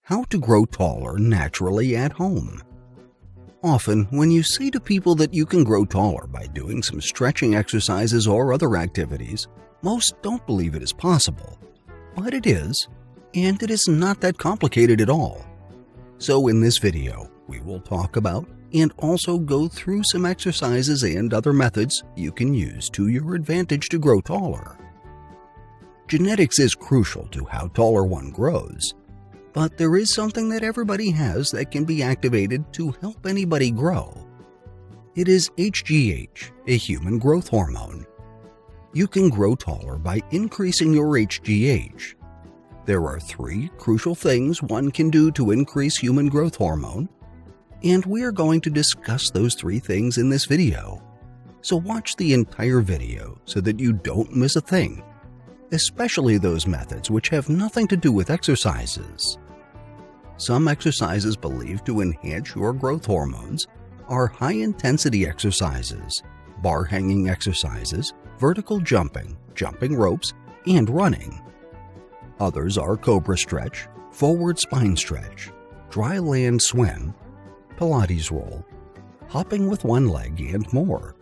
How to grow taller naturally at home. Often, when you say to people that you can grow taller by doing some stretching exercises or other activities, most don't believe it is possible. But it is, and it is not that complicated at all. So in this video, we will talk about and also go through some exercises and other methods you can use to your advantage to grow taller. Genetics is crucial to how taller one grows. But there is something that everybody has that can be activated to help anybody grow. It is HGH, a human growth hormone. You can grow taller by increasing your HGH. There are 3 crucial things one can do to increase human growth hormone, and we are going to discuss those 3 things in this video. So watch the entire video so that you don't miss a thing, especially those methods which have nothing to do with exercises. Some exercises believed to enhance your growth hormones are high-intensity exercises, bar-hanging exercises, vertical jumping, jumping ropes, and running. Others are Cobra Stretch, forward spine stretch, dry land swim, Pilates roll, hopping with one leg, and more.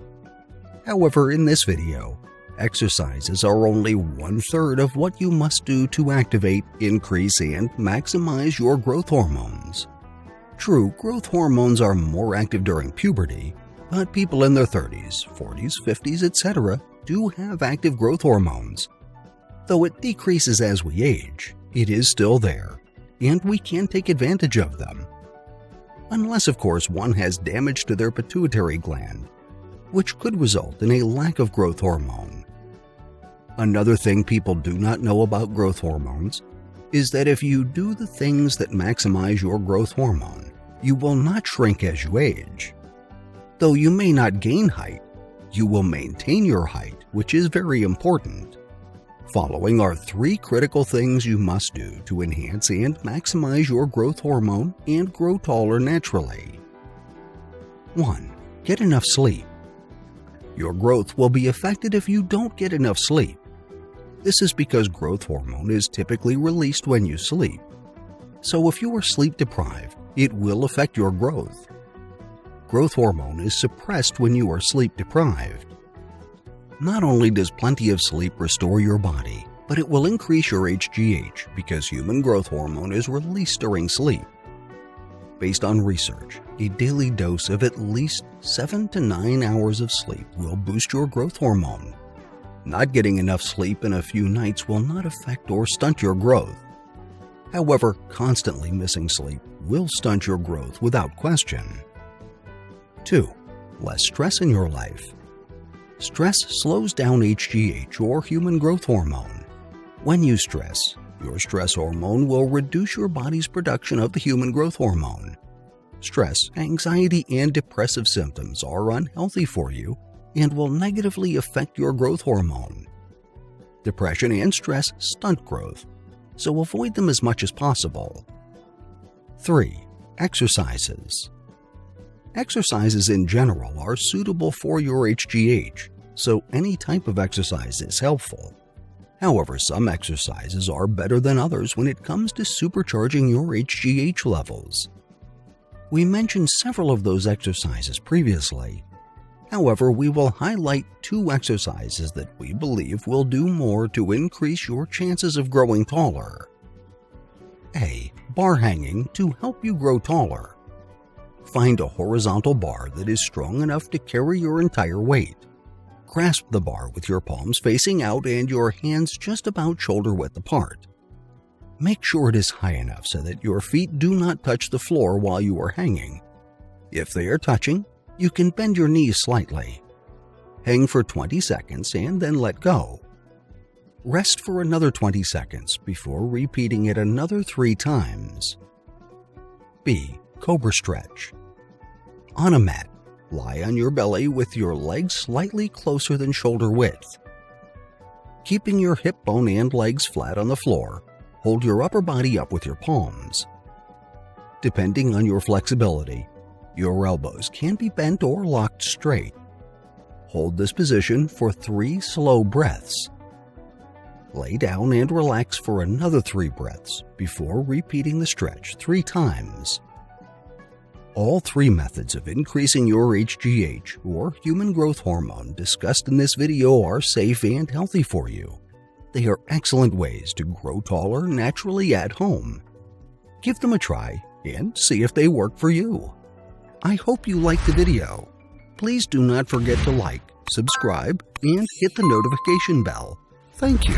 However, in this video, exercises are only 1/3 of what you must do to activate, increase, and maximize your growth hormones. True, growth hormones are more active during puberty, but people in their 30s, 40s, 50s, etc. do have active growth hormones. Though it decreases as we age, it is still there, and we can take advantage of them. Unless, of course, one has damage to their pituitary gland, which could result in a lack of growth hormone. Another thing people do not know about growth hormones is that if you do the things that maximize your growth hormone, you will not shrink as you age. Though you may not gain height, you will maintain your height, which is very important. Following are 3 critical things you must do to enhance and maximize your growth hormone and grow taller naturally. 1. Get enough sleep. Your growth will be affected if you don't get enough sleep. This is because growth hormone is typically released when you sleep. So if you are sleep deprived, it will affect your growth. Growth hormone is suppressed when you are sleep deprived. Not only does plenty of sleep restore your body, but it will increase your HGH because human growth hormone is released during sleep. Based on research, a daily dose of at least 7 to 9 hours of sleep will boost your growth hormone. Not getting enough sleep in a few nights will not affect or stunt your growth. However, constantly missing sleep will stunt your growth without question. 2. Less stress in your life. Stress slows down HGH or human growth hormone. When you stress, your stress hormone will reduce your body's production of the human growth hormone. Stress, anxiety, and depressive symptoms are unhealthy for you and will negatively affect your growth hormone. Depression and stress stunt growth, so avoid them as much as possible. 3. Exercises. Exercises in general are suitable for your HGH, so any type of exercise is helpful. However, some exercises are better than others when it comes to supercharging your HGH levels. We mentioned several of those exercises previously. However, we will highlight 2 exercises that we believe will do more to increase your chances of growing taller. A. Bar hanging to help you grow taller. Find a horizontal bar that is strong enough to carry your entire weight. Grasp the bar with your palms facing out and your hands just about shoulder width apart. Make sure it is high enough so that your feet do not touch the floor while you are hanging. If they are touching, you can bend your knees slightly. Hang for 20 seconds and then let go. Rest for another 20 seconds before repeating it another 3 times. B. Cobra Stretch. On a mat, lie on your belly with your legs slightly closer than shoulder width. Keeping your hip bone and legs flat on the floor, hold your upper body up with your palms. Depending on your flexibility, your elbows can be bent or locked straight. Hold this position for 3 slow breaths. Lay down and relax for another 3 breaths before repeating the stretch 3 times. All 3 methods of increasing your HGH, or human growth hormone, discussed in this video are safe and healthy for you. They are excellent ways to grow taller naturally at home. Give them a try and see if they work for you. I hope you liked the video. Please do not forget to like, subscribe, and hit the notification bell. Thank you.